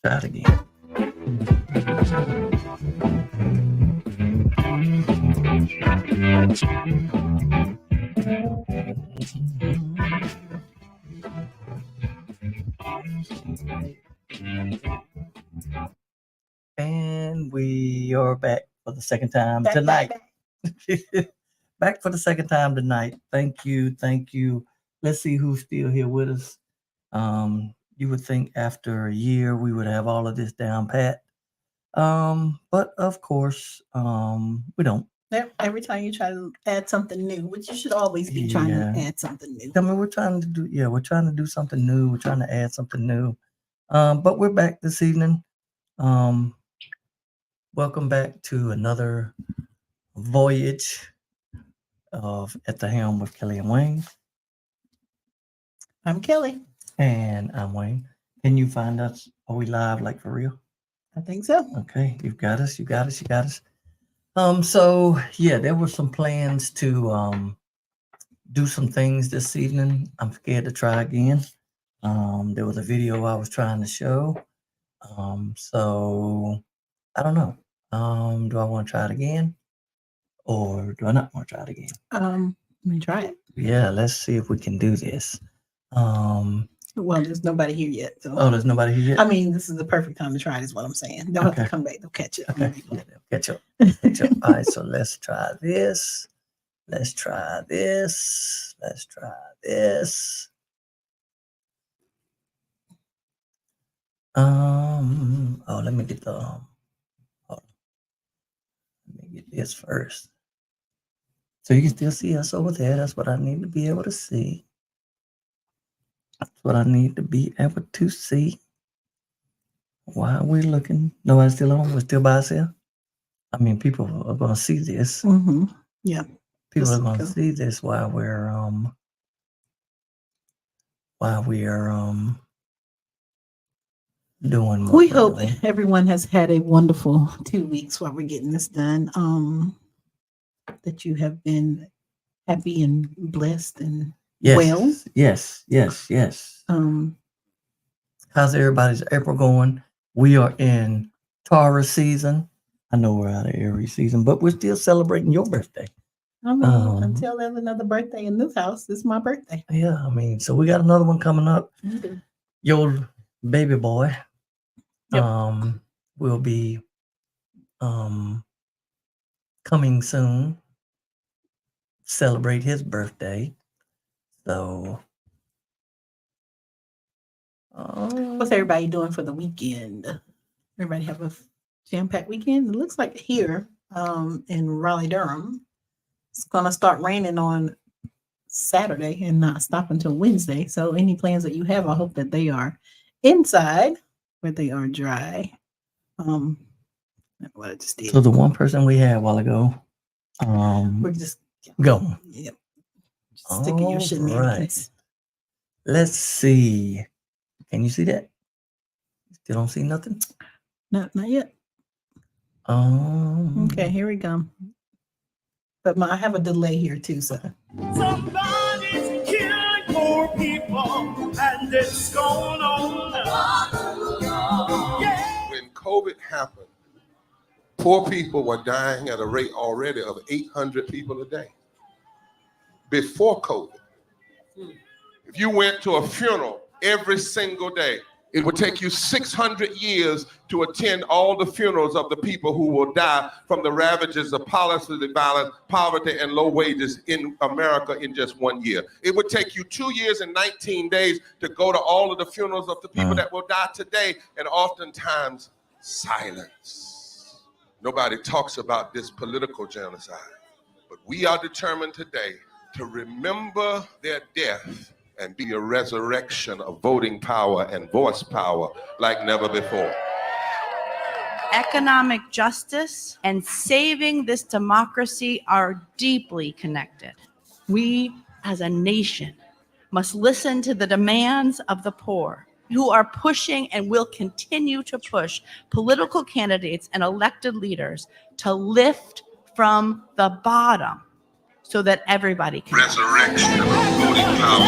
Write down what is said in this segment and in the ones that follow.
Try it again. And we are back for the second time tonight. Back for the second time tonight. Thank you. Thank you. Let's see who's still here with us. You would think after a year we would have all of this down pat. But of course, we don't. Every time you try to add something new, which you should always be trying to add something new. I mean, we're trying to do something new. We're trying to add something new. But we're back this evening. Welcome back to another voyage of At the Helm with Kelly and Wayne. I'm Kelly. And I'm Wayne. Can you find us? Are we live, like, for real? I think so. Okay, you got us. So yeah, there were some plans to do some things this evening. I'm scared to try again. There was a video I was trying to show. So I don't know. Do I want to try it again? Or do I not want to try it again? Let me try it. Yeah, let's see if we can do this. Well, there's nobody here yet. So. Oh, there's nobody here yet? I mean, this is the perfect time to try it, is what I'm saying. Don't have to come back. They'll catch it. Okay. Yeah, they'll catch up. All right, so let's try this. Let's try this. Let's try this. Oh, let me get the let me get this first. So you can still see us over there. That's what I need to be able to see. That's what I need to be able to see. While we're looking, nobody's still on. We're still by ourselves. I mean, people are going to see this. Mm-hmm. Yeah, people are going to see this while we're doing. We hope everyone has had a wonderful 2 weeks while we're getting this done. That you have been happy and blessed and well. Yes. How's everybody's April going? We are in Taurus season. I know we're out of Aries season, but we're still celebrating your birthday. I mean, until there's another birthday in this house, this is my birthday. Yeah, I mean, so we got another one coming up. Your baby boy will be coming soon. Celebrate his birthday. So what's everybody doing for the weekend? Everybody have a jam-packed weekend? It looks like here in Raleigh-Durham, it's gonna start raining on Saturday and not stop until Wednesday. So any plans that you have, I hope that they are inside where they are dry. What I just did. So the one person we had a while ago, we're just go. Yep. Just sticking your shenanigans. Right. Let's see. Can you see that? Still don't see nothing? Not yet. Okay, here we go. But I have a delay here too, so. Somebody's killing poor people, and it's going on. Yeah. When COVID happened, poor people were dying at a rate already of 800 people a day. Before COVID, if you went to a funeral every single day, it would take you 600 years to attend all the funerals of the people who will die from the ravages of policy violence, poverty, and low wages in America in just 1 year. It would take you 2 years and 19 days to go to all of the funerals of the people that will die today, and oftentimes silence. Nobody talks about this political genocide, but we are determined today to remember their death and be a resurrection of voting power and voice power like never before. Economic justice and saving this democracy are deeply connected. We, as a nation, must listen to the demands of the poor, who are pushing and will continue to push political candidates and elected leaders to lift from the bottom so that everybody can. Resurrection of voting power.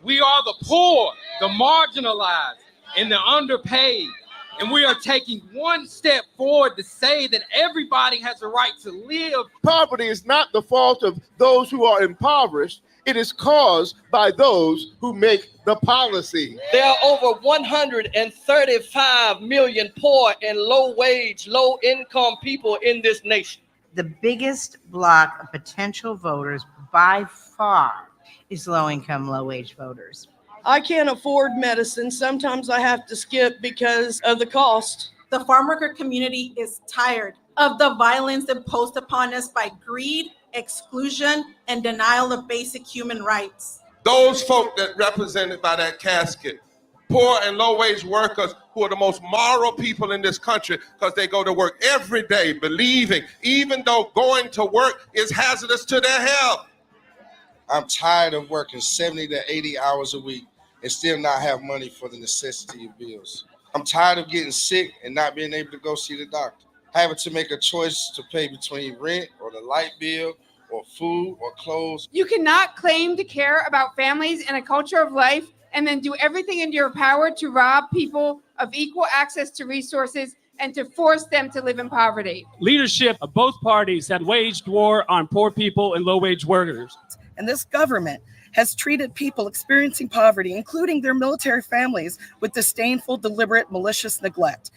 We are the poor. the marginalized, and the underpaid. And we are taking one step forward to say that everybody has a right to live. Poverty is not the fault of those who are impoverished. It is caused by those who make the policy. There are over 135 million poor and low-wage, low-income people in this nation. The biggest block of potential voters by far is low-income, low-wage voters. I can't afford medicine. Sometimes I have to skip because of the cost. The farm worker community is tired of the violence imposed upon us by greed, exclusion, and denial of basic human rights. Those folk that represented by that casket, poor and low-wage workers who are the most moral people in this country because they go to work every day believing, even though going to work is hazardous to their health. I'm tired of working 70 to 80 hours a week and still not have money for the necessity of bills. I'm tired of getting sick and not being able to go see the doctor, having to make a choice to pay between rent or the light bill or food or clothes. You cannot claim to care about families and a culture of life and then do everything in your power to rob people of equal access to resources and to force them to live in poverty. Leadership of both parties had waged war on poor people and low-wage workers. And this government has treated people experiencing poverty, including their military families, with disdainful, deliberate, malicious neglect.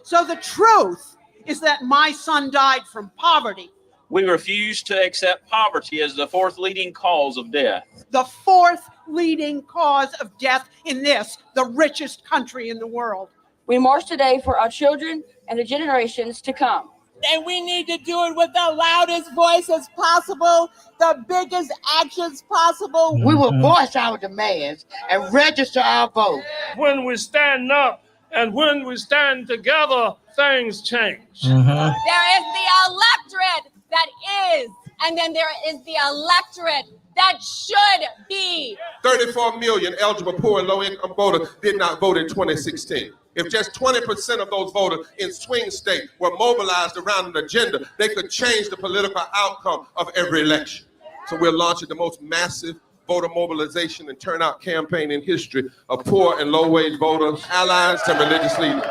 So the truth is that my son died from poverty. We refuse to accept poverty as the fourth leading cause of death. The fourth leading cause of death in this, the richest country in the world. We march today for our children and the generations to come. And we need to do it with the loudest voices possible, the biggest actions possible. We will voice our demands and register our vote. When we stand up and when we stand together, things change. There is the electorate that is, and then there is the electorate that should be. 34 million eligible poor and low-income voters did not vote in 2016. If just 20% of those voters in swing states were mobilized around an agenda, they could change the political outcome of every election. So we're launching the most massive voter mobilization and turnout campaign in history of poor and low-wage voters, allies, and religious leaders.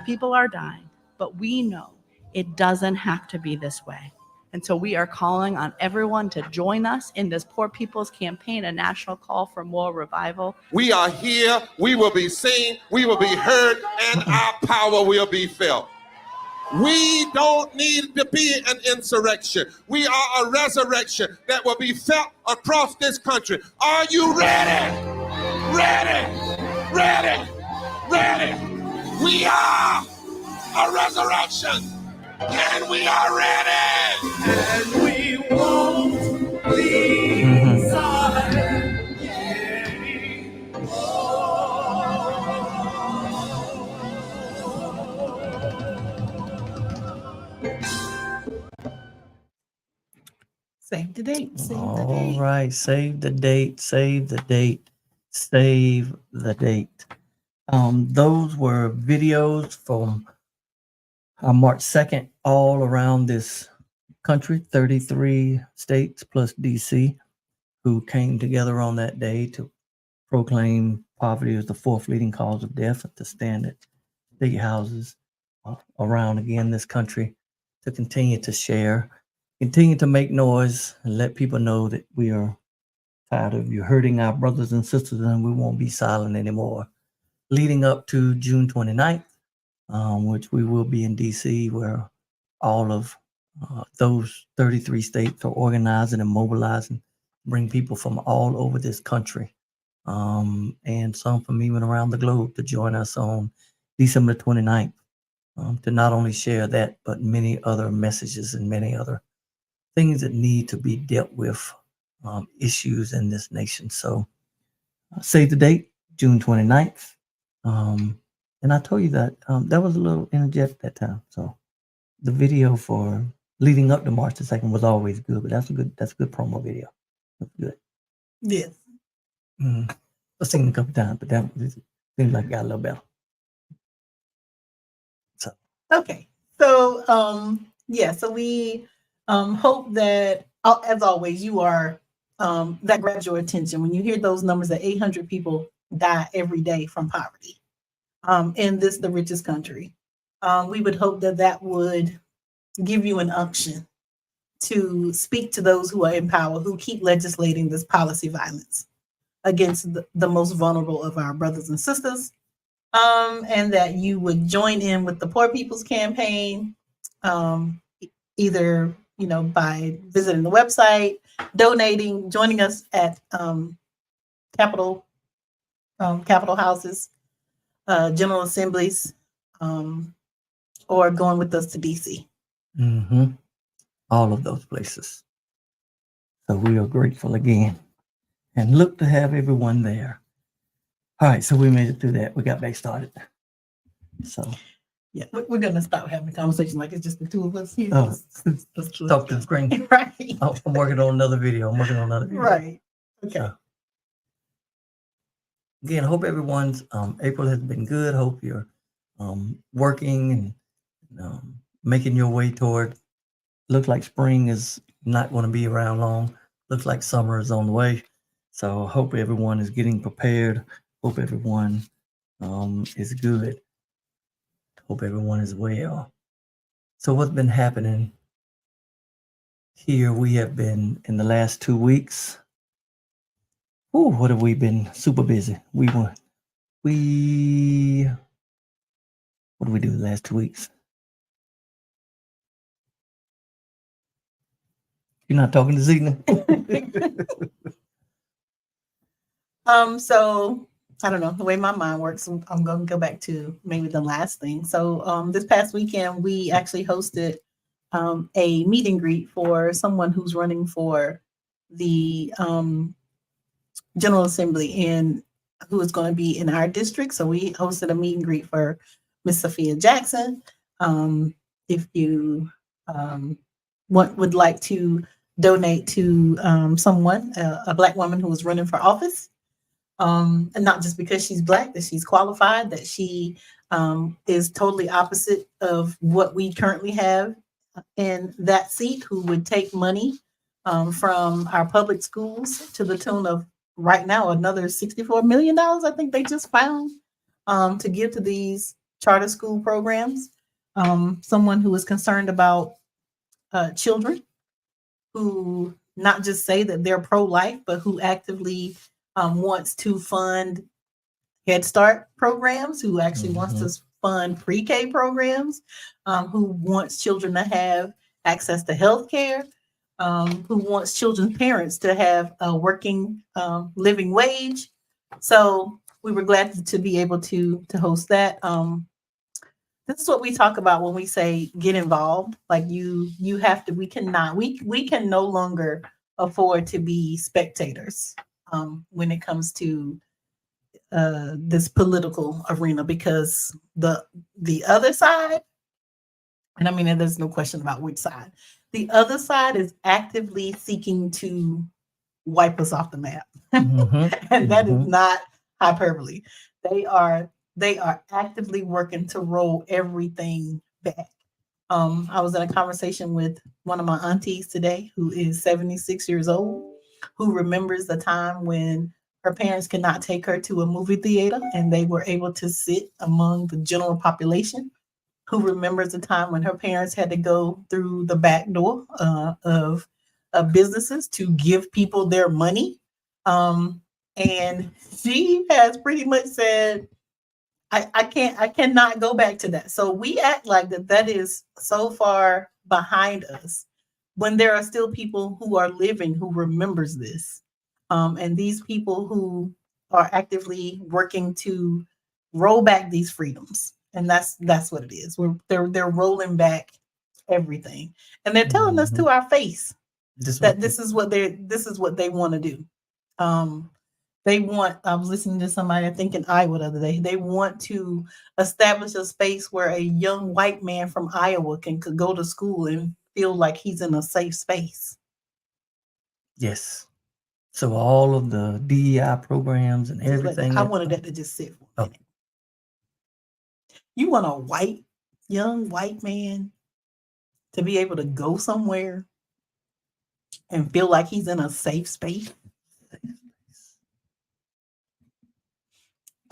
People are dying, but we know it doesn't have to be this way. And so we are calling on everyone to join us in this Poor People's Campaign, a national call for more revival. We are here, we will be seen, we will be heard, and our power will be felt. We don't need to be an insurrection. We are a resurrection that will be felt across this country. Are you ready? Ready? Ready? Ready? We are a resurrection, and we are ready. And we won't be silent. Save the date. All right, save the date, save the date, save the date. Those were videos from March 2nd, all around this country, 33 states plus DC, who came together on that day to proclaim poverty as the fourth leading cause of death, to stand at state houses around again this country, to continue to share, continue to make noise, and let people know that we are tired of you hurting our brothers and sisters, and we won't be silent anymore. Leading up to June 29th, which we will be in DC, where all of those 33 states are organizing and mobilizing, bring people from all over this country, and some from even around the globe to join us on December 29th, to not only share that, but many other messages and many other things that need to be dealt with, issues in this nation. So save the date, June 29th. And I told you that that was a little interject that time. So the video for leading up to March the 2nd was always good, but that's a good promo video. That's good. Yes. I've seen it a couple times, but that seems like it got a little better. So okay. So yeah, so we hope that as always you are that grabs your attention when you hear those numbers that 800 people die every day from poverty in this, the richest country. We would hope that that would give you an unction to speak to those who are in power, who keep legislating this policy violence against the most vulnerable of our brothers and sisters, and that you would join in with the Poor People's Campaign, either by visiting the website, donating, joining us at Capitol houses, general assemblies, or going with us to DC. Mm-hmm. All of those places. So we are grateful again, and look to have everyone there. All right, so we made it through that. We got back started. So yeah, we're gonna stop having a conversation like it's just the two of us here. Oh, Let's talk to the screen. right. I'm working on another video. Right. Okay. So, again, I hope everyone's April has been good. Hope you're working and making your way toward. Looks like spring is not going to be around long. Looks like summer is on the way. So I hope everyone is getting prepared. Hope everyone is good. Hope everyone is well. So what's been happening here? We have been in the last 2 weeks. Oh, what have we been? Super busy. What do we do the last 2 weeks? You're not talking to Zena? So I don't know the way my mind works. I'm going to go back to maybe the last thing. So this past weekend, we actually hosted a meet and greet for someone who's running for the General Assembly and who is going to be in our district. So we hosted a meet and greet for Miss Sophia Jackson. If you would like to donate to someone, a Black woman who is running for office, and not just because she's Black, that she's qualified, that she is totally opposite of what we currently have in that seat, who would take money from our public schools to the tune of right now another $64 million, I think they just found, to give to these charter school programs. Someone who is concerned about children, who not just say that they're pro-life, but who actively wants to fund Head Start programs, who actually wants to fund pre-K programs, who wants children to have access to health care, who wants children's parents to have a working living wage. So we were glad to be able to host that. This is what we talk about when we say get involved. Like you have to. We can no longer afford to be spectators when it comes to this political arena, because the other side, and I mean, there's no question about which side, the other side is actively seeking to wipe us off the map. And that is not hyperbole. They are actively working to roll everything back. I was in a conversation with one of my aunties today, who is 76 years old, who remembers the time when her parents could not take her to a movie theater and they were able to sit among the general population, who remembers the time when her parents had to go through the back door of businesses to give people their money. And she has pretty much said, I cannot go back to that. So we act like that is so far behind us, when there are still people who are living who remembers this. And these people who are actively working to roll back these freedoms. And that's what it is. They're rolling back everything. And they're telling us to our face that this is what they want to do. I was listening to somebody, I think in Iowa the other day, they want to establish a space where a young white man from Iowa could go to school and feel like he's in a safe space. Yes. So all of the DEI programs and everything. I wanted that to just sit for a minute. You want a young white man to be able to go somewhere and feel like he's in a safe space?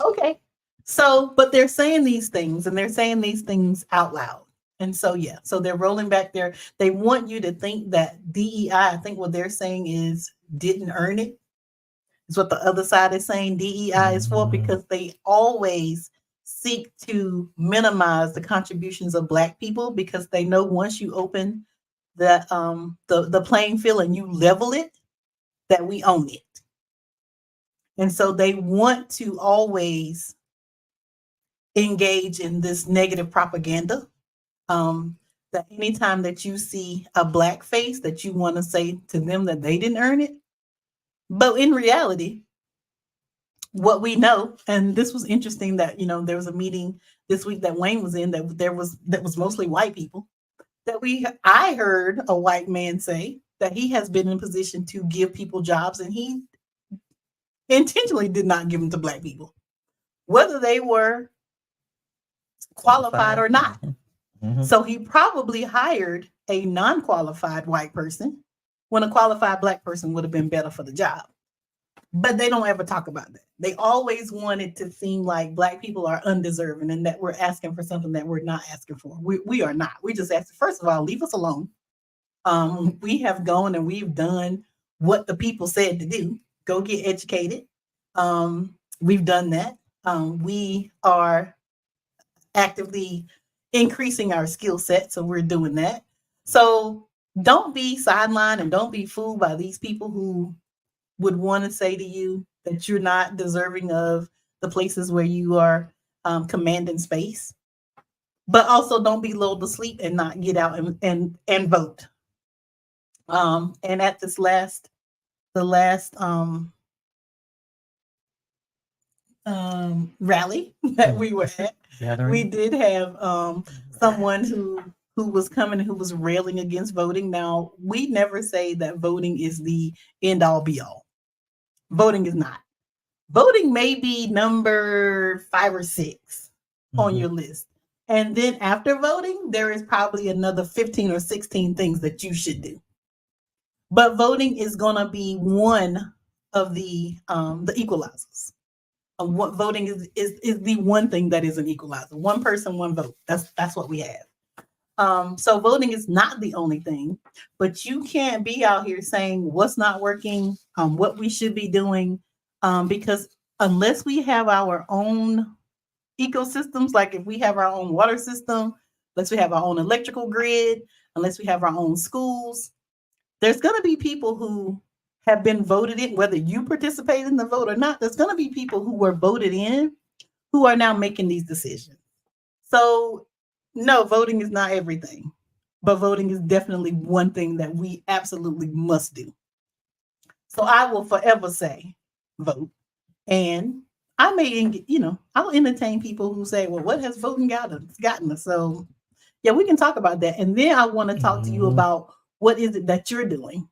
Okay. So, but they're saying these things and they're saying these things out loud. And so, yeah, so they're rolling back there. They want you to think that DEI, I think what they're saying is didn't earn it. Is what the other side is saying DEI is for, because they always seek to minimize the contributions of Black people, because they know once you open the playing field and you level it, that we own it. And so they want to always engage in this negative propaganda. That anytime that you see a Black face, that you want to say to them that they didn't earn it. But in reality, what we know, and this was interesting that, there was a meeting this week that Wayne was in that was mostly white people, I heard a white man say that he has been in position to give people jobs, and he intentionally did not give them to Black people, whether they were qualified or not. Mm-hmm. So he probably hired a non-qualified white person when a qualified Black person would have been better for the job. But they don't ever talk about that. They always want it to seem like Black people are undeserving and that we're asking for something that we're not asking for. We are not. We just ask, first of all, leave us alone. We have gone and we've done what the people said to do. Go get educated. We've done that. We are actively increasing our skill set, so we're doing that. So don't be sidelined and don't be fooled by these people who would want to say to you that you're not deserving of the places where you are commanding space. But also don't be lulled to sleep and not get out and vote. And at the last rally that we were at, we did have someone who was coming, who was railing against voting. Now, we never say that voting is the end all be all. Voting is not. Voting may be number 5 or 6 on your list. And then after voting, there is probably another 15 or 16 things that you should do. But voting is going to be one of the equalizers. What voting is the one thing that is an equalizer. One person, one vote. That's what we have. So voting is not the only thing, but you can't be out here saying what's not working, what we should be doing, because unless we have our own ecosystems, like if we have our own water system, unless we have our own electrical grid, unless we have our own schools, there's going to be people who have been voted in, whether you participate in the vote or not, there's going to be people who were voted in who are now making these decisions. So no, voting is not everything, but voting is definitely one thing that we absolutely must do. So I will forever say vote. And I may, I'll entertain people who say, well, what has voting gotten us? So yeah, we can talk about that. And then I want to talk to you about what is it that you're doing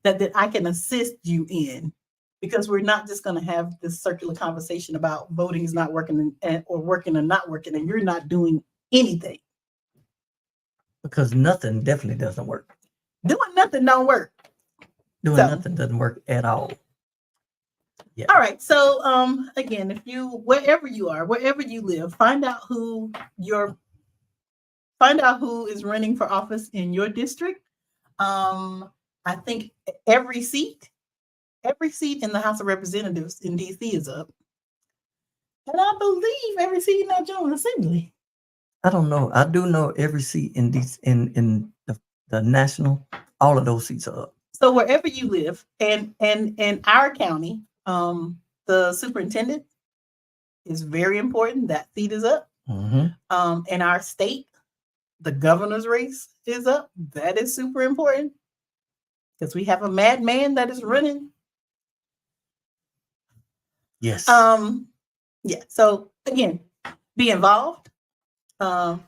that I can assist you in, because we're not just going to have this circular conversation about voting is not working or working or not working, and you're not doing anything. Because nothing definitely doesn't work. Doing nothing don't work. Nothing doesn't work at all. Yeah. All right. So again, wherever you are, wherever you live, find out who is running for office in your district. I think every seat in the House of Representatives in DC is up. And I believe every seat in the General Assembly. I don't know. I do know every seat in the national, all of those seats are up. So wherever you live, and in our county, the superintendent is very important. That seat is up. Mm-hmm. In our state, the governor's race is up. That is super important because we have a madman that is running. Yes. Yeah. So again, be involved,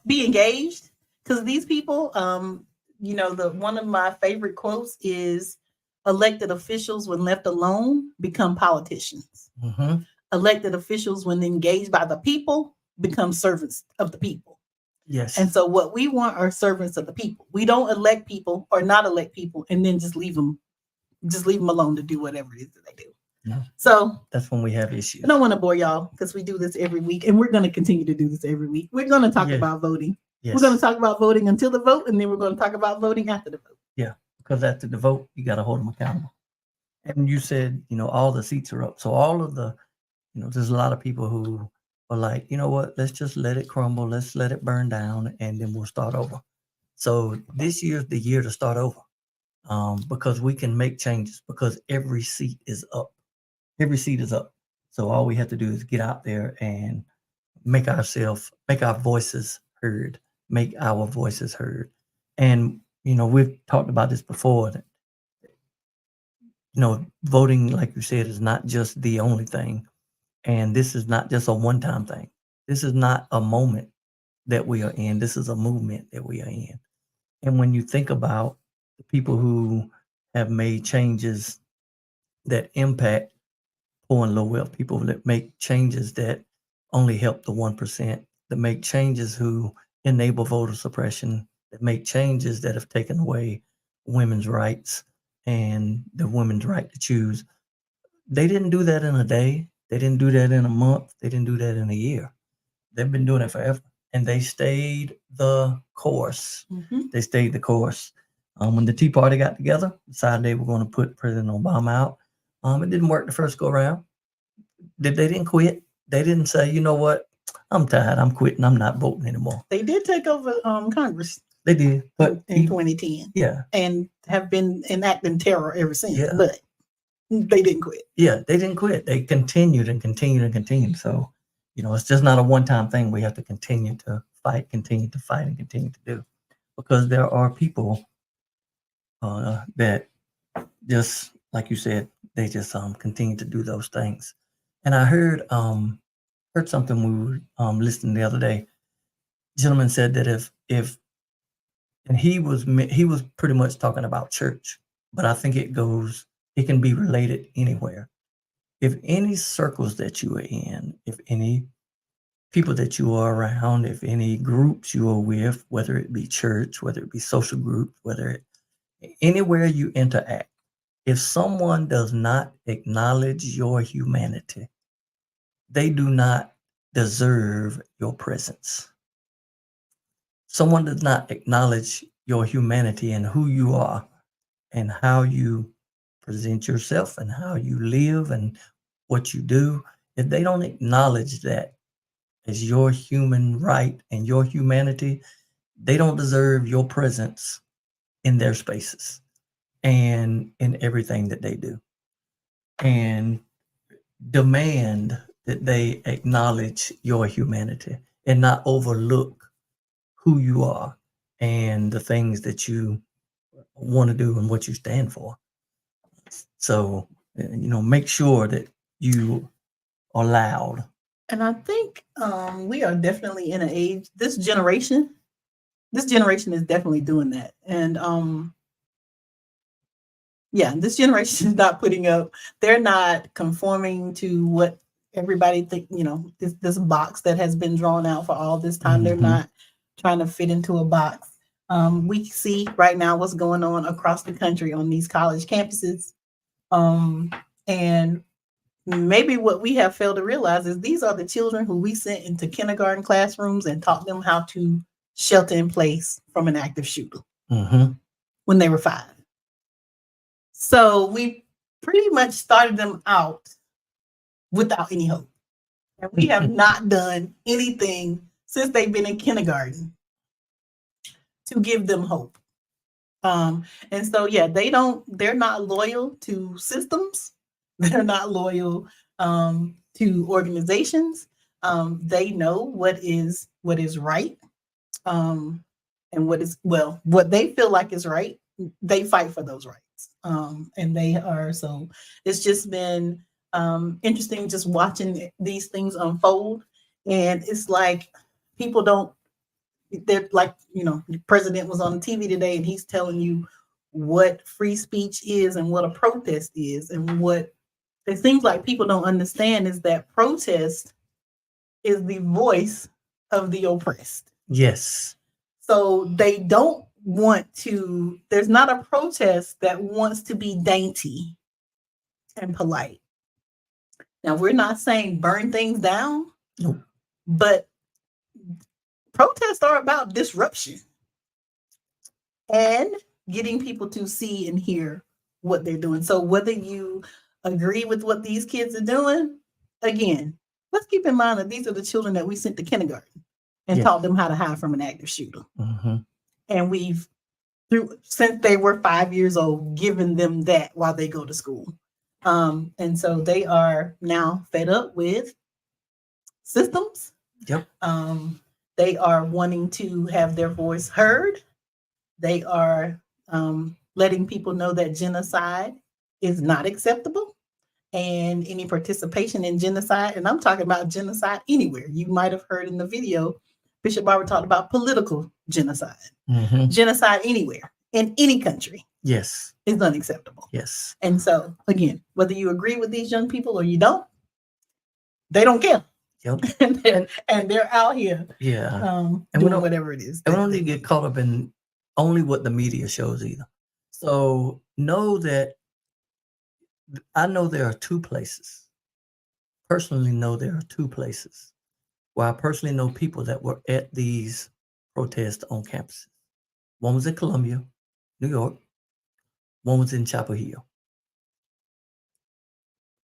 be engaged, because these people, one of my favorite quotes is, elected officials, when left alone, become politicians. Mm-hmm. Elected officials, when engaged by the people, become servants of the people. Yes. And so what we want are servants of the people. We don't elect people or not elect people and then just leave them alone to do whatever it is that they do. No. So that's when we have issues. I don't want to bore y'all because we do this every week, and we're going to continue to do this every week. We're going to talk about voting. Yes. We're going to talk about voting until the vote, and then we're going to talk about voting after the vote. Yeah, because after the vote, you got to hold them accountable. And you said, all the seats are up. So all of the, there's a lot of people who are like, you know what, let's just let it crumble. Let's let it burn down, and then we'll start over. So this year's the year to start over, because we can make changes, because every seat is up. Every seat is up. So all we have to do is get out there and make our voices heard, make our voices heard. And, we've talked about this before. Voting, like you said, is not just the only thing. And this is not just a one-time thing. This is not a moment that we are in. This is a movement that we are in. And when you think about the people who have made changes that impact poor and low wealth, people that make changes that only help the 1%, that make changes who enable voter suppression, that make changes that have taken away women's rights and the women's right to choose. They didn't do that in a day. They didn't do that in a month. They didn't do that in a year. They've been doing it forever. And they stayed the course. Mm-hmm. They stayed the course. When the Tea Party got together, decided they were going to put President Obama out. It didn't work the first go around. They didn't quit. They didn't say, you know what, I'm tired. I'm quitting. I'm not voting anymore. They did take over Congress. They did. But in 2010. Yeah. And have been enacting terror ever since. Yeah. But they didn't quit. Yeah, they didn't quit. They continued and continued and continued. So, it's just not a one-time thing. We have to continue to fight, and continue to do. Because there are people that just, like you said, they just continue to do those things. And I heard something we were listening the other day. Gentleman said that if and he was pretty much talking about church, but I think it can be related anywhere. If any circles that you are in, if any people that you are around, if any groups you are with, whether it be church, whether it be social groups, anywhere you interact, if someone does not acknowledge your humanity, they do not deserve your presence. Someone does not acknowledge your humanity and who you are and how you present yourself and how you live and what you do. If they don't acknowledge that as your human right and your humanity, they don't deserve your presence in their spaces and in everything that they do. And demand that they acknowledge your humanity and not overlook who you are and the things that you want to do and what you stand for. So, make sure that you are loud. And I think we are definitely in an age, this generation is definitely doing that. And this generation is not putting up, they're not conforming to what everybody think, this box that has been drawn out for all this time. Mm-hmm. They're not trying to fit into a box. We see right now what's going on across the country on these college campuses. And maybe what we have failed to realize is these are the children who we sent into kindergarten classrooms and taught them how to shelter in place from an active shooter when they were 5. So we pretty much started them out without any hope. And we have not done anything since they've been in kindergarten to give them hope. And so, they're not loyal to systems. They're not loyal to organizations. They know what is right. And what they feel like is right, they fight for those rights. And they are, so it's just been interesting just watching these things unfold. And it's like they're like, the president was on TV today and he's telling you what free speech is and what a protest is. And what it seems like people don't understand is that protest is the voice of the oppressed. Yes. So they don't want to, there's not a protest that wants to be dainty and polite. Now, we're not saying burn things down, Nope. but protests are about disruption and getting people to see and hear what they're doing. So whether you agree with what these kids are doing, again, let's keep in mind that these are the children that we sent to kindergarten and Yes. taught them how to hide from an active shooter. Mm-hmm. And we've, since they were 5 years old, given them that while they go to school. And so they are now fed up with systems. Yep. They are wanting to have their voice heard. They are letting people know that genocide is not acceptable, and any participation in genocide, and I'm talking about genocide anywhere. You might have heard in the video, Bishop Barber talked about political genocide. Mm-hmm. Genocide anywhere, in any country, Yes. is unacceptable. Yes. And so, again, whether you agree with these young people or you don't, they don't care. Yep. and they're out here Yeah. And doing whatever it is. And we don't need to get caught up in only what the media shows either. So know that I know there are two places. Personally know there are two places where I personally know people that were at these protests on campuses. One was in Columbia, New York. One was in Chapel Hill.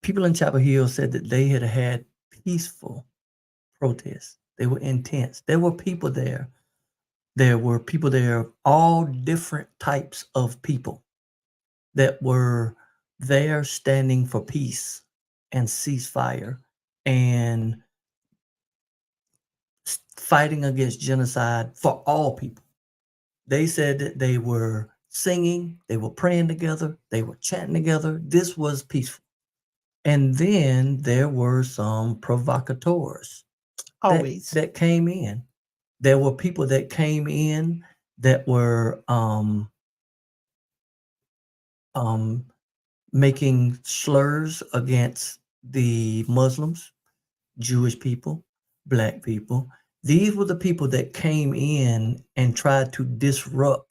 People in Chapel Hill said that they had peaceful protests. They were intense. There were people there. There were people there, all different types of people that were there standing for peace and ceasefire and fighting against genocide for all people. They said that they were singing, they were praying together, they were chanting together. This was peaceful. And then there were some provocateurs that came in. There were people that came in that were making slurs against the Muslims, Jewish people, Black people. These were the people that came in and tried to disrupt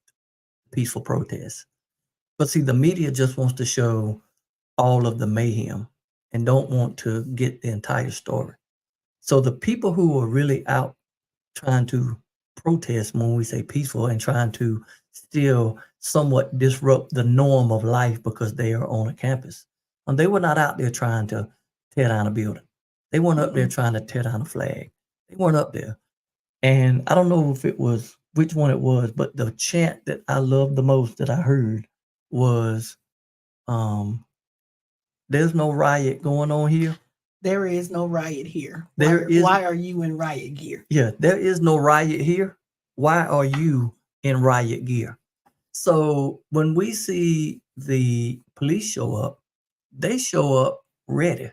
peaceful protests. But see, the media just wants to show all of the mayhem and don't want to get the entire story. So the people who are really out trying to protest, when we say peaceful, and trying to still somewhat disrupt the norm of life because they are on a campus, and they were not out there trying to tear down a building. They weren't up there trying to tear down a flag. They weren't up there. And I don't know if it was which one it was, but the chant that I loved the most that I heard was, "There's no riot going on here." There is no riot here. Why are you in riot gear? Yeah, there is no riot here. Why are you in riot gear? So when we see the police show up, they show up ready.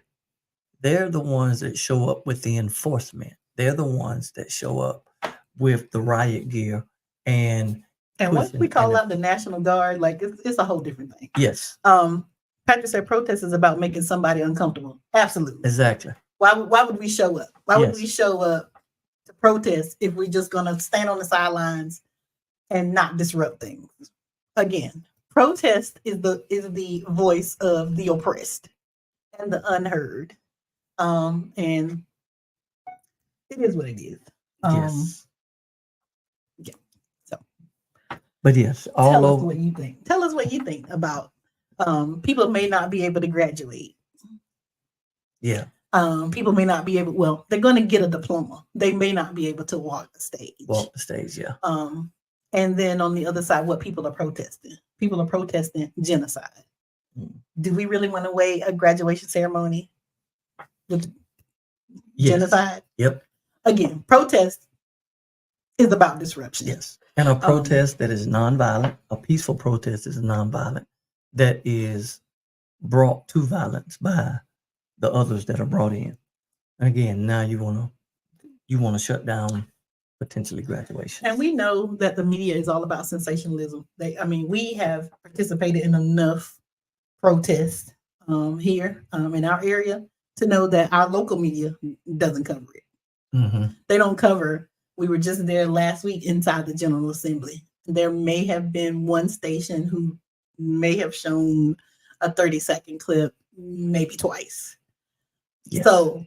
They're the ones that show up with the enforcement. They're the ones that show up with the riot gear and once we call out the National Guard, like it's a whole different thing. Yes. Patrick said protest is about making somebody uncomfortable. Absolutely. Exactly. Why would we show up? Why would we show up to protest if we're just gonna stand on the sidelines and not disrupt things? Again, protest is the voice of the oppressed and the unheard. And it is what it is. Yes. Yeah. So but yes, tell us what you think. Tell us what you think about people may not be able to graduate. Yeah. People may not be able, well, they're going to get a diploma. They may not be able to walk the stage. Yeah. And then on the other side, what people are protesting. People are protesting genocide. Do we really want to weigh a graduation ceremony with genocide? Yep. Again, protest is about disruption. Yes. And a protest that is nonviolent, a peaceful protest is nonviolent, that is brought to violence by the others that are brought in. Again, now you want to shut down potentially graduation. And we know that the media is all about sensationalism. We have participated in enough protests here in our area to know that our local media doesn't cover it. Mm-hmm. They don't cover. We were just there last week inside the General Assembly. There may have been one station who may have shown a 30-second clip, maybe twice. Yes. So,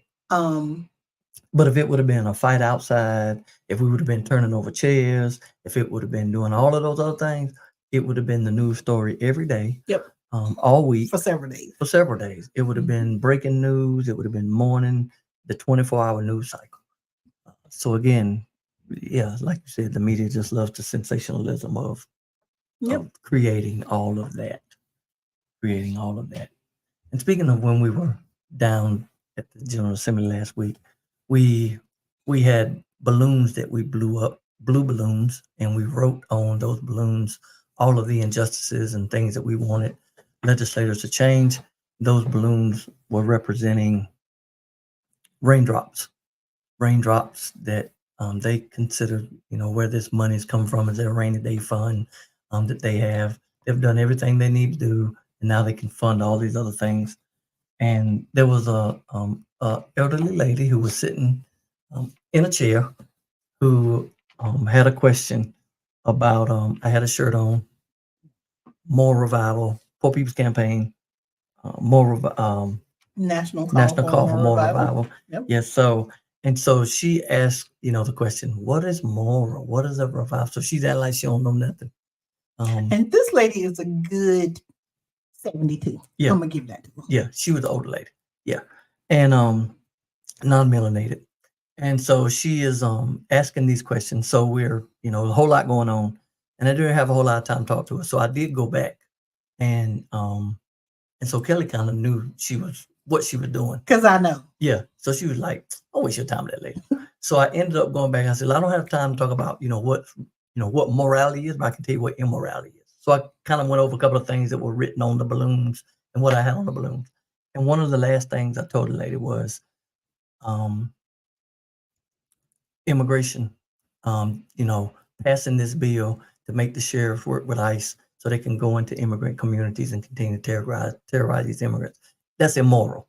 but if it would have been a fight outside, if we would have been turning over chairs, if it would have been doing all of those other things, it would have been the news story every day. Yep. All week for several days. For several days, it would have been breaking news. It would have been morning, the 24-hour news cycle. So again, yeah, like you said, the media just loves the sensationalism of creating all of that. And speaking of when we were down at the General Assembly last week, we had balloons that we blew up, blue balloons, and we wrote on those balloons all of the injustices and things that we wanted legislators to change. Those balloons were representing raindrops that they consider, where this money's come from is their rainy day fund that they have. They've done everything they need to do, and now they can fund all these other things. And there was a elderly lady who was sitting in a chair who had a question about, I had a shirt on, More Revival, Poor People's Campaign, National Call for More Revival. Yep. Yes. So she asked, the question, what is moral? What is a revival? So she's acting like she don't know nothing. And this lady is a good 72. Yeah. I'm gonna give that to her. Yeah, she was an older lady. Yeah. And non-melanated. And so she is asking these questions. So we're, a whole lot going on. And I didn't have a whole lot of time to talk to her. So I did go back. And so Kelly kind of knew what she was doing. Because I know. Yeah. So she was like, "Don't waste your time with that lady." So I ended up going back. I said, "I don't have time to talk about, what morality is, but I can tell you what immorality is." So I kind of went over a couple of things that were written on the balloons and what I had on the balloons. And one of the last things I told the lady was immigration, passing this bill to make the sheriffs work with ICE so they can go into immigrant communities and continue to terrorize these immigrants. That's immoral.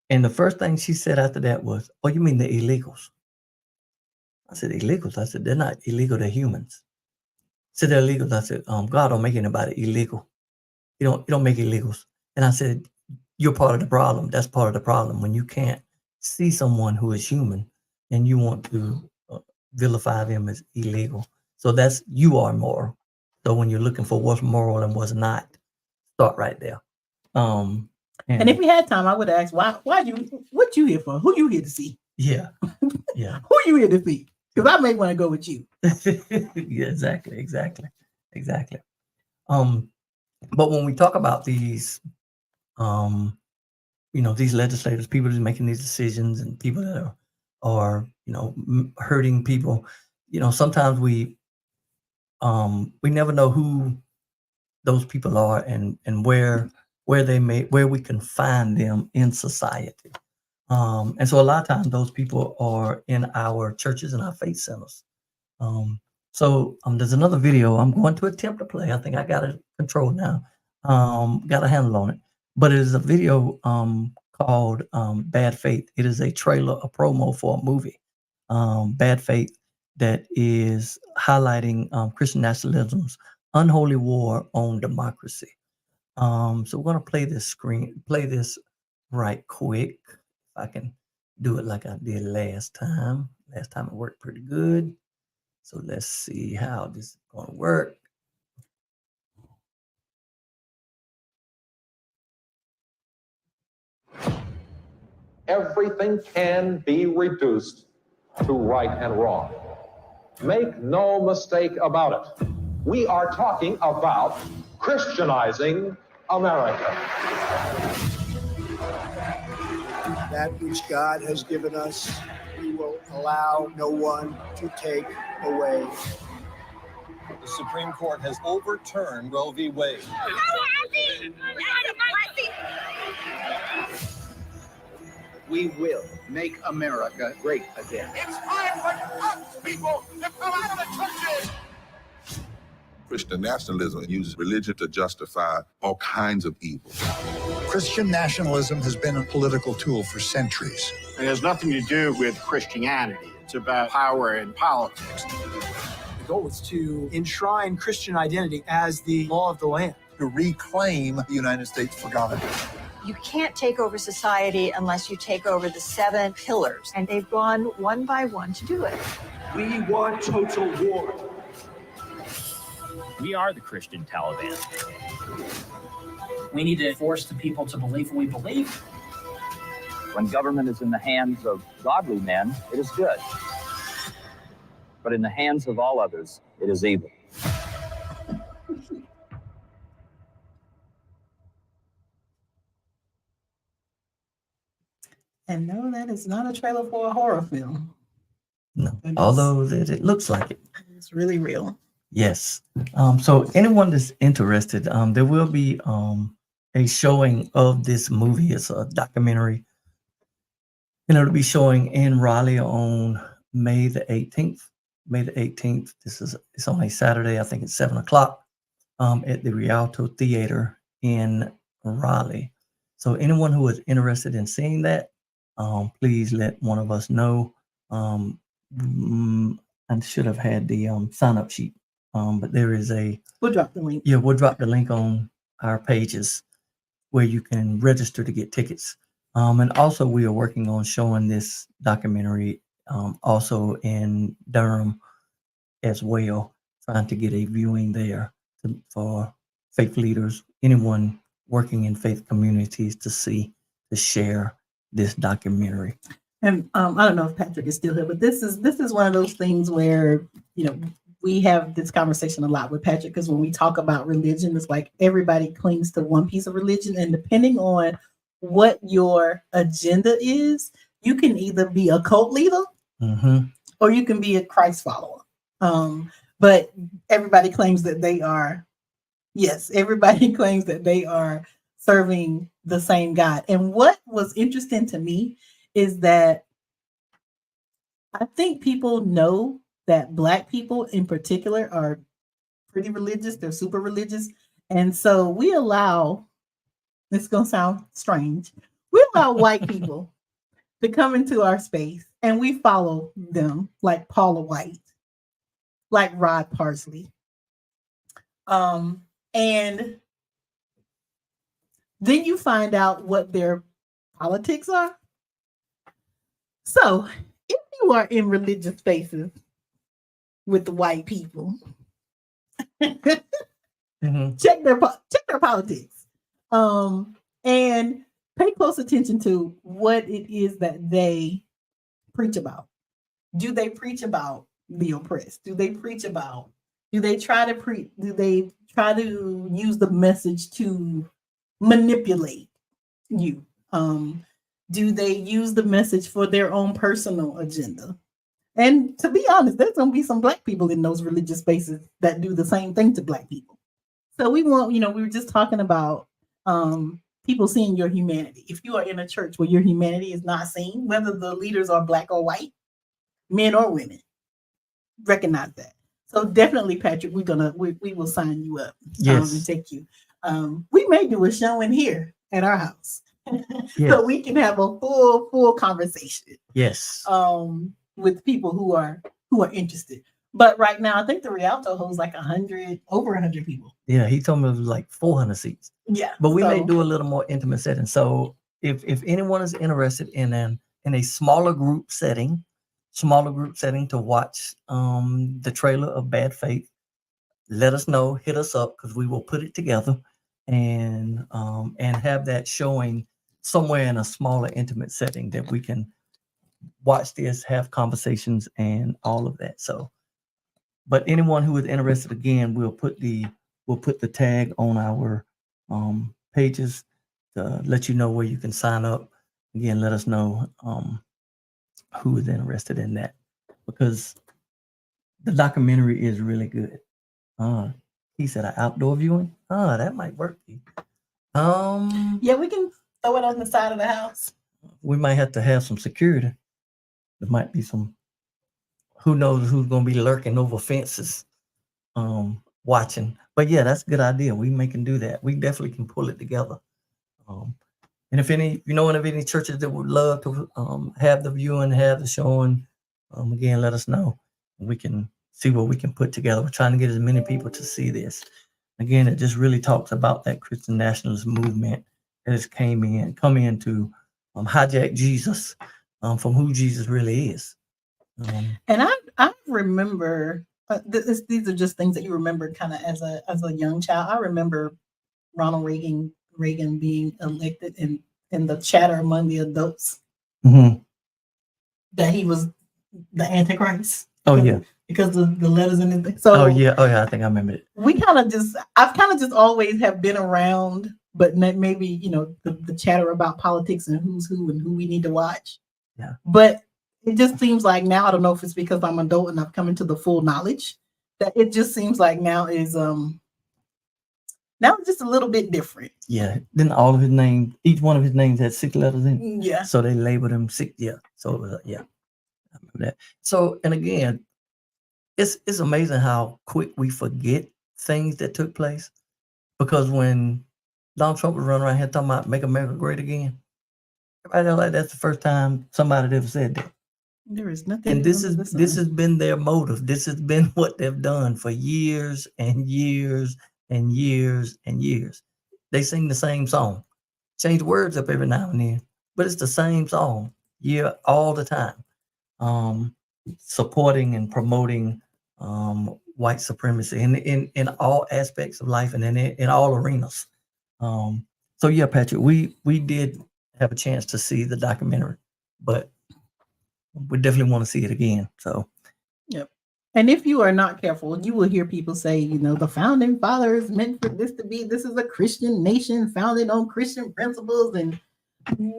And the first thing she said after that was, "Oh, you mean the illegals?" I said, "Illegals?" I said, "They're not illegal, they're humans." I said, "They're illegals." I said, "God don't make anybody illegal. You don't make illegals." And I said, "You're part of the problem. That's part of the problem. When you can't see someone who is human and you want to vilify them as illegal. So you are moral. So when you're looking for what's moral and what's not, start right there." And if we had time, I would ask, what you here for? Who you here to see? Yeah. Who you here to see? Because I may want to go with you. Yeah, exactly. But when we talk about these, these legislators, people who's making these decisions, and people that are hurting people, sometimes we never know who those people are and where we can find them in society. And so a lot of times those people are in our churches and our faith centers. So there's another video I'm going to attempt to play. I think I got it controlled now. Got a handle on it. But it is a video called Bad Faith. It is a promo for a movie, Bad Faith, that is highlighting Christian nationalism's unholy war on democracy. So we're going to play this right quick. If I can do it like I did last time. Last time it worked pretty good. So let's see how this is going to work. Everything can be reduced to right and wrong. Make no mistake about it. We are talking about Christianizing America. That which God has given us, we will allow no one to take away. The Supreme Court has overturned Roe v. Wade. We will make America great again. It's time for us people to come out of the churches. Christian nationalism uses religion to justify all kinds of evil. Christian nationalism has been a political tool for centuries. It has nothing to do with Christianity. It's about power and politics. The goal is to enshrine Christian identity as the law of the land. To reclaim the United States for God. You can't take over society unless you take over the 7 pillars, and they've gone one by one to do it. We want total war. We are the Christian Taliban. We need to force the people to believe what we believe. When government is in the hands of godly men, it is good. But in the hands of all others, it is evil. And no, that is not a trailer for a horror film. No, although it looks like it. It's really real. Yes. So anyone that's interested, there will be a showing of this movie. It's a documentary, and it'll be showing in Raleigh on May the 18th. May the 18th. It's on a Saturday. I think it's 7:00 at the Rialto Theater in Raleigh. So anyone who is interested in seeing that, please let one of us know. I should have had the sign-up sheet, but there is a. We'll drop the link. Yeah, we'll drop the link on our pages where you can register to get tickets. And also, we are working on showing this documentary also in Durham as well, trying to get a viewing there for faith leaders, anyone working in faith communities to share this documentary. And I don't know if Patrick is still here, but this is one of those things where, we have this conversation a lot with Patrick, because when we talk about religion, it's like everybody clings to one piece of religion, and depending on what your agenda is, you can either be a cult leader or you can be a Christ follower. But everybody claims that they are, everybody claims that they are serving the same God. And what was interesting to me is that I think people know that Black people in particular are pretty religious. They're super religious. And so we allow, this is going to sound strange, we allow white people to come into our space and we follow them like Paula White, like Rod Parsley. And then you find out what their politics are. So if you are in religious spaces with the white people, check their politics, and pay close attention to what it is that they preach about. Do they preach about the oppressed? Do they try to use the message to manipulate you? Do they use the message for their own personal agenda? And to be honest, there's going to be some Black people in those religious spaces that do the same thing to Black people. So we want, we were just talking about people seeing your humanity. If you are in a church where your humanity is not seen, whether the leaders are Black or white, men or women, recognize that. So definitely, Patrick, we will sign you up. And take you. We may do a show in here at our house, so we can have a full conversation. Yes. With people who are interested. But right now, I think the Rialto holds like over 100 people. Yeah, he told me it was like 400 seats. Yeah. But we may do a little more intimate setting. So if anyone is interested in a smaller group setting to watch the trailer of Bad Faith, let us know, hit us up, because we will put it together and have that showing somewhere in a smaller intimate setting that we can watch this, have conversations and all of that. So, but anyone who is interested, again, we'll put the tag on our pages to let you know where you can sign up. Again, let us know who is interested in that, because the documentary is really good. He said an outdoor viewing. That might work. Yeah, we can throw it on the side of the house. We might have to have some security. There might be some, who knows who's going to be lurking over fences, watching. But yeah, that's a good idea. We can do that. We definitely can pull it together. And if you know of any churches that would love to have the viewing, have the showing, again, let us know. We can see what we can put together. We're trying to get as many people to see this. Again, it just really talks about that Christian nationalist movement has come in to hijack Jesus from who Jesus really is. And I remember these are just things that you remember kind of as a young child. I remember Ronald Reagan being elected in the chatter among the adults that he was the Antichrist. Oh yeah, because of the letters and everything. So oh yeah, I think I remember it. I've kind of just always have been around, but maybe the chatter about politics and who's who and who we need to watch. Yeah, but it just seems like now, I don't know if it's because I'm adult and I've come into the full knowledge, that it just seems like now it's just a little bit different. Yeah. Then all of his names, each one of his names had 6 letters in it. Yeah. So they labeled him 6. Yeah. So it was yeah. I remember that. So, and again, it's amazing how quick we forget things that took place. Because when Donald Trump was running around here talking about make America great again, everybody like that's the first time somebody ever said that. There is nothing. And this has been their motive. This has been what they've done for years and years and years and years. They sing the same song, change words up every now and then, but it's the same song, all the time. Supporting and promoting white supremacy in all aspects of life and in all arenas. So yeah, Patrick, we did have a chance to see the documentary, but we definitely want to see it again. So yep. And if you are not careful, you will hear people say, the founding fathers meant for this is a Christian nation founded on Christian principles. And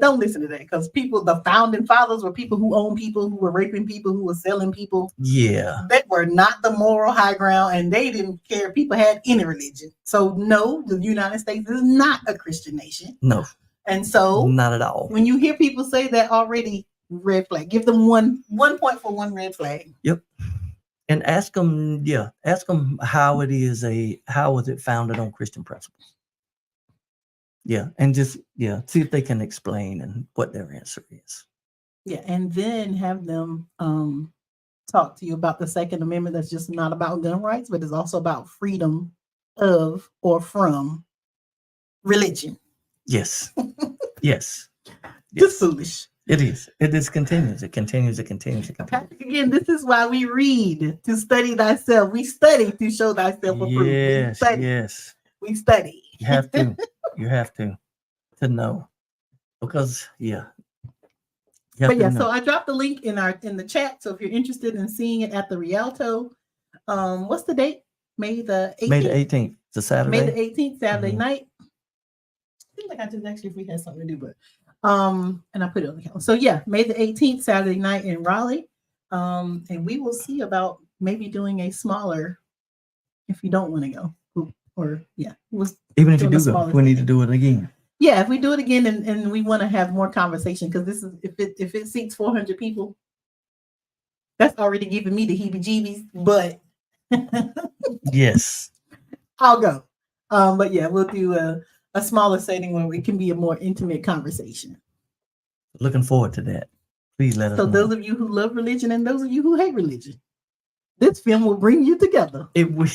don't listen to that, because the founding fathers were people who owned people, who were raping people, who were selling people. Yeah. That were not the moral high ground, and they didn't care if people had any religion. So no, the United States is not a Christian nation. No. And so not at all. When you hear people say that already, red flag. Give them one point for one red flag. Yep. And ask them how was it founded on Christian principles? Yeah, and just see if they can explain and what their answer is. Yeah, and then have them talk to you about the Second Amendment. That's just not about gun rights, but it's also about freedom of or from religion. Yes. Yes. Just foolish. It is. It just continues. It continues. It continues. It continues. Again, this is why we read, to study thyself. We study to show thyself approved. Yes. Yes. We study. You have to. You have to know, because But yeah, so I dropped the link in the chat. So if you're interested in seeing it at the Rialto, what's the date? May the 18th. May the 18th. It's a Saturday. May the 18th, Saturday night. Seems like I just actually, if we had something to do, but and I put it on the calendar. So yeah, May the 18th, Saturday night in Raleigh. And we will see about maybe doing a smaller, if you don't want to go, or even if you do go, we need to do it again. Yeah, if we do it again and we want to have more conversation, because this is if it seats 400 people, that's already giving me the heebie-jeebies. But yes, I'll go. But yeah, we'll do a smaller setting where it can be a more intimate conversation. Looking forward to that. Please let us know. So those of you who love religion and those of you who hate religion, this film will bring you together. It would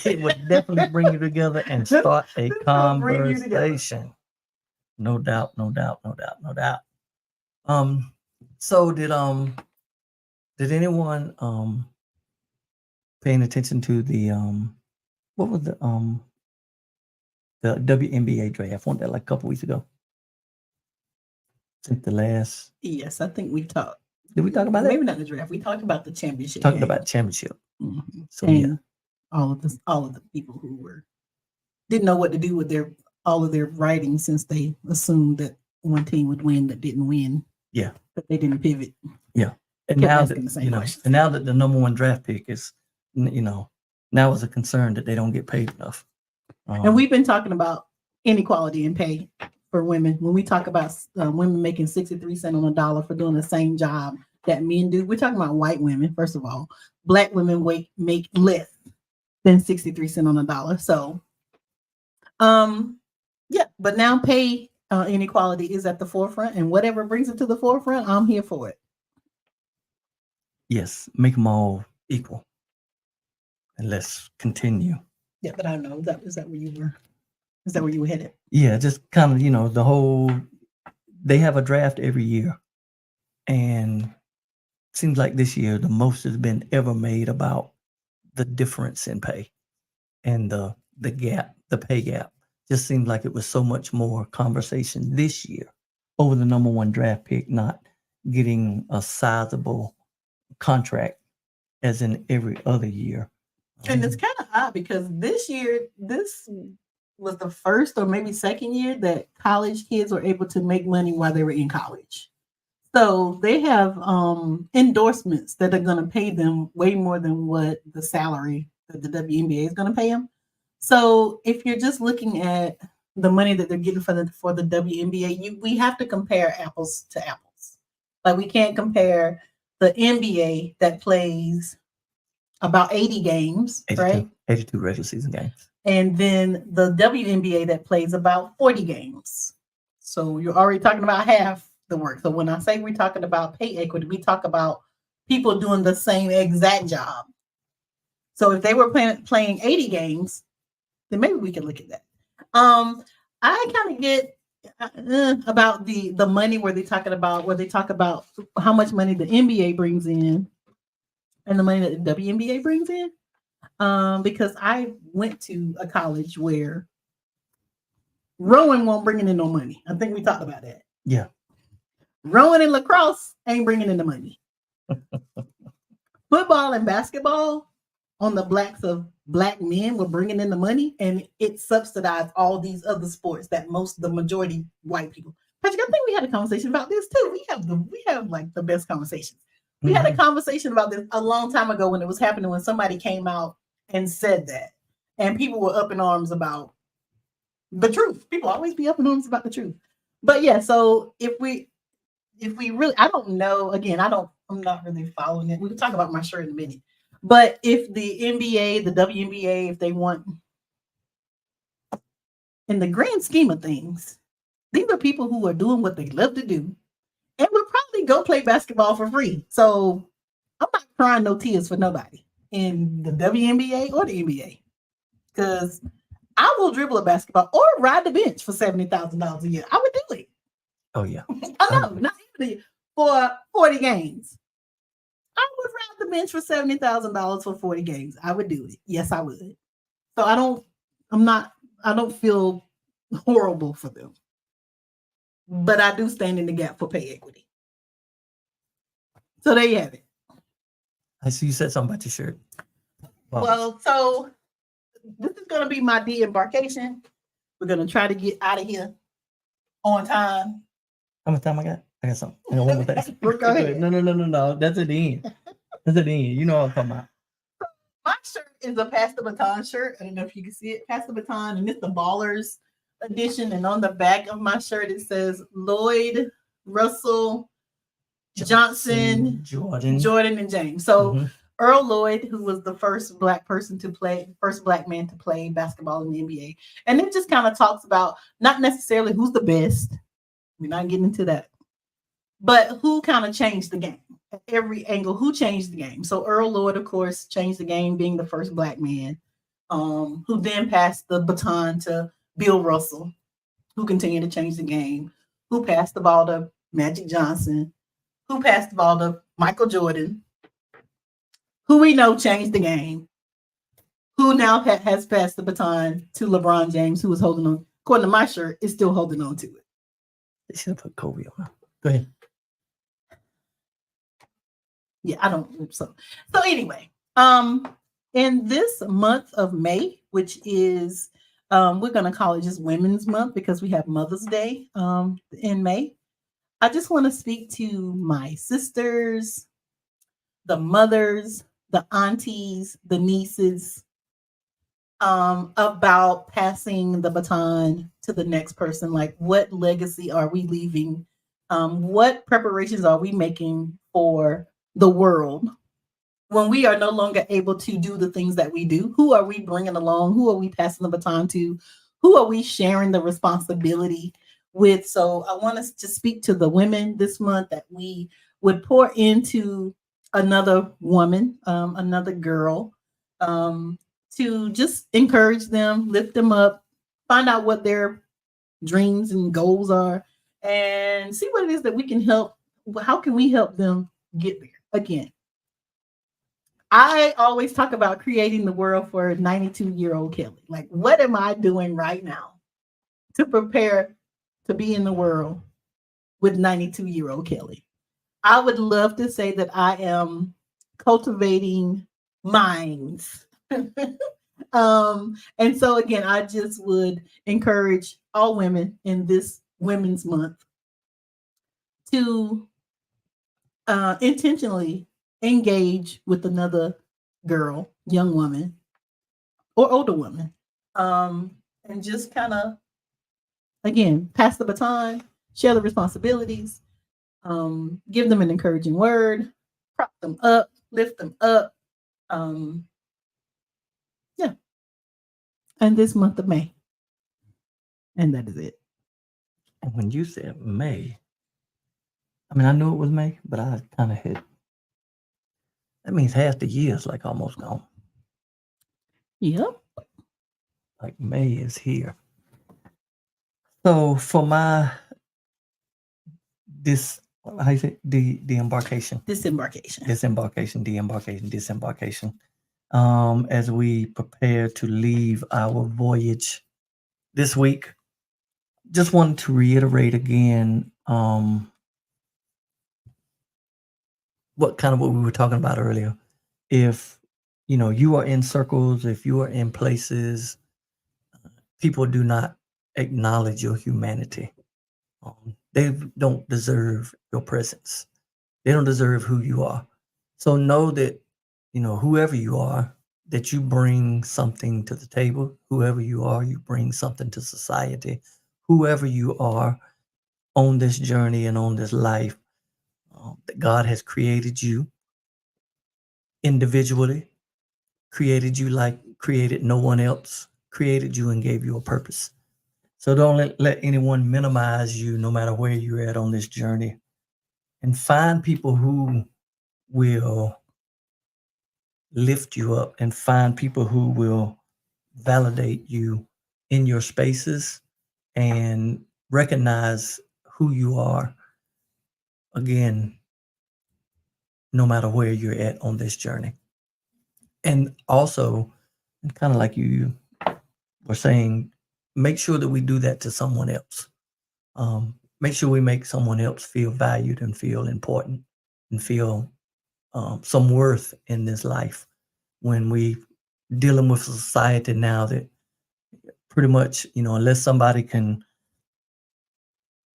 definitely bring you together and start a conversation. No doubt. So did anyone paying attention to the what was the WNBA draft? Wasn't that like a couple weeks ago? Since the last. Yes, I think we talked. Did we talk about that? Maybe not the draft. We talked about the championship. Talking about championship. Mm-hmm. So and all of the people who didn't know what to do with all of their writing, since they assumed that one team would win that didn't win. Yeah. But they didn't pivot. Yeah. And now that now that the number one draft pick is, now it's a concern that they don't get paid enough. And we've been talking about inequality in pay for women. When we talk about women making 63 cents on the dollar for doing the same job that men do, we're talking about white women, first of all. Black women make less than 63 cents on the dollar. So, yeah, but now pay inequality is at the forefront, and whatever brings it to the forefront, I'm here for it. Yes, make them all equal. And let's continue. Yeah, but I don't know. Is that where you were? Is that where you were headed? Yeah, just kind of, the whole, they have a draft every year. And seems like this year, the most has been ever made about the difference in pay and the gap, the pay gap. Just seems like it was so much more conversation this year over the number one draft pick not getting a sizable contract as in every other year. And it's kind of odd because this year, this was the first or maybe second year that college kids were able to make money while they were in college. So they have endorsements that are going to pay them way more than what the salary that the WNBA is going to pay them. So if you're just looking at the money that they're getting for the WNBA, we have to compare apples to apples. Like we can't compare the NBA that plays about 80 games, 82, right? 82 regular season games. And then the WNBA that plays about 40 games. So you're already talking about half the work. So when I say we're talking about pay equity, we talk about people doing the same exact job. So if they were playing 80 games, then maybe we can look at that. I kind of get about the money where they talk about how much money the NBA brings in and the money that the WNBA brings in. Because I went to a college where rowing won't bring in no money. I think we talked about that. Yeah. Rowing and lacrosse ain't bringing in the money. Football and basketball on the backs of black men were bringing in the money, and it subsidized all these other sports that the majority white people. Patrick, I think we had a conversation about this too. We have like the best conversations. We had a conversation about this a long time ago when it was happening, when somebody came out and said that, and people were up in arms about the truth. People always be up in arms about the truth. But yeah, so if we really, I don't know. Again, I'm not really following it. We can talk about my shirt in a minute. But if the NBA, the WNBA, if they want, in the grand scheme of things, these are people who are doing what they love to do and would probably go play basketball for free. So I'm not crying no tears for nobody in the WNBA or the NBA, because I will dribble a basketball or ride the bench for $70,000 a year. I would do it. Oh yeah. I know, not even for 40 games. I would ride the bench for $70,000 for 40 games. I would do it. Yes, I would. So I don't feel horrible for them. But I do stand in the gap for pay equity. So there you have it. I see you said something about your shirt. Wow. Well, so this is going to be my de-embarkation. We're going to try to get out of here on time. How much time I got? I got something. I got one more thing. Go ahead. No. That's at the end. That's at the end. You know what I'm talking about. My shirt is a Pass the Baton shirt. I don't know if you can see it. Pass the Baton, and it's the Ballers edition. And on the back of my shirt, it says Lloyd, Russell, Johnson, Jordan, and James. So Earl Lloyd, who was the first black man to play basketball in the NBA. And it just kind of talks about not necessarily who's the best. We're not getting into that. But who kind of changed the game at every angle? Who changed the game? So Earl Lloyd, of course, changed the game, being the first black man, who then passed the baton to Bill Russell, who continued to change the game, who passed the ball to Magic Johnson, who passed the ball to Michael Jordan, who we know changed the game, who now has passed the baton to LeBron James, who was holding on, according to my shirt, is still holding on to it. They should have put Kobe on. Go ahead. Yeah, I don't. So anyway, in this month of May, which is we're going to call it just Women's Month because we have Mother's Day in May. I just want to speak to my sisters, the mothers, the aunties, the nieces, about passing the baton to the next person. Like, what legacy are we leaving? What preparations are we making for the world when we are no longer able to do the things that we do? Who are we bringing along? Who are we passing the baton to? Who are we sharing the responsibility with? So I want us to speak to the women this month, that we would pour into another woman, another girl, to just encourage them, lift them up, find out what their dreams and goals are, and see what it is that we can help. How can we help them get there? Again, I always talk about creating the world for 92-year-old Kelly. Like, what am I doing right now to prepare to be in the world with 92-year-old Kelly? I would love to say that I am cultivating minds. And so again, I just would encourage all women in this Women's Month to intentionally engage with another girl, young woman, or older woman, and just kind of, again, pass the baton, share the responsibilities, give them an encouraging word, prop them up, lift them up. Yeah. And this month of May. And that is it. And when you said May, I mean, I knew it was May, but I kind of hit. That means half the year is like almost gone. Yep. Like May is here. So for my how you say disembarkation. As we prepare to leave our voyage this week, just wanted to reiterate again what we were talking about earlier. If you are in circles, if you are in places, people do not acknowledge your humanity. They don't deserve your presence. They don't deserve who you are. So know that, whoever you are, that you bring something to the table. Whoever you are, you bring something to society. Whoever you are on this journey and on this life, that God has created you individually, created you like created no one else, created you and gave you a purpose. So don't let anyone minimize you, no matter where you're at on this journey. And find people who will lift you up, and find people who will validate you in your spaces and recognize who you are, again, no matter where you're at on this journey. And also, kind of like you were saying, make sure that we do that to someone else. Make sure we make someone else feel valued and feel important and feel some worth in this life. When we dealing with society now that pretty much, unless somebody can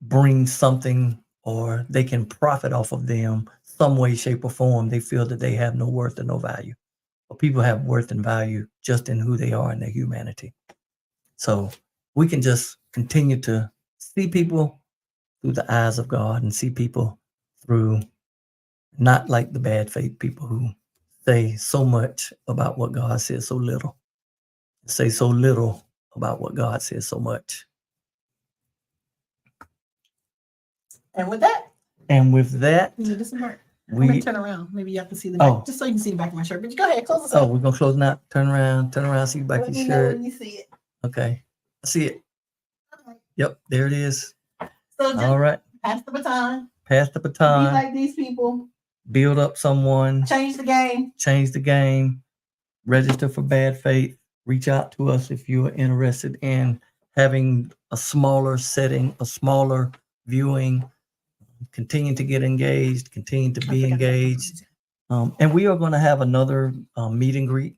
bring something or they can profit off of them some way, shape, or form, they feel that they have no worth and no value. But people have worth and value just in who they are and their humanity. So we can just continue to see people through the eyes of God and see people through, not like the bad faith people who say so much about what God says so little. Say so little about what God says so much. And with that, I'm going to turn around. Maybe y'all can see the back, just so you can see the back of my shirt. But go ahead, close this up. We're gonna close now. Turn around, see the back of your shirt. When you see it. Okay, I see it. Okay. Yep, there it is. So just all right. Pass the baton. Be like these people. Build up someone. Change the game. Register for Bad Faith. Reach out to us if you are interested in having a smaller setting, a smaller viewing. Continue to get engaged, continue to be engaged. And we are going to have another meet and greet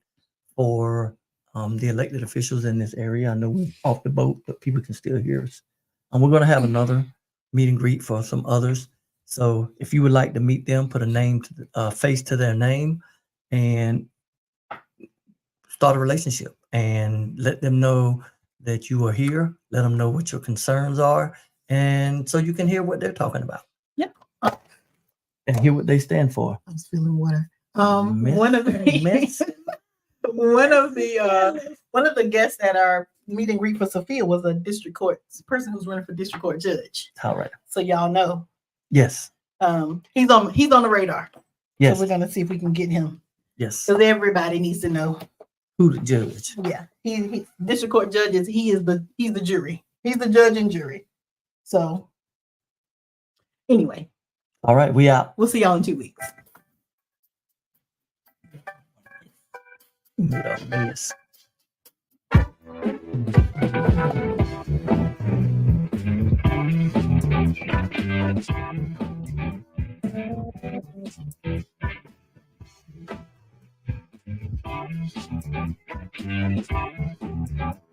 for the elected officials in this area. I know we're off the boat, but people can still hear us. And we're going to have another meet and greet for some others. So if you would like to meet them, put a name to face to their name and start a relationship and let them know that you are here. Let them know what your concerns are. And so you can hear what they're talking about. Yep. And hear what they stand for. I was feeling water. One of the guests at our meet and greet for Sophia was a district court person who's running for district court judge. All right. So y'all know. Yes. He's on the radar. Yes. So we're gonna see if we can get him. Yes. Because everybody needs to know Who the judge? Yeah, he district court judges. He's the jury. He's the judge and jury. So anyway, All right, we out. we'll see y'all in 2 weeks. Yes.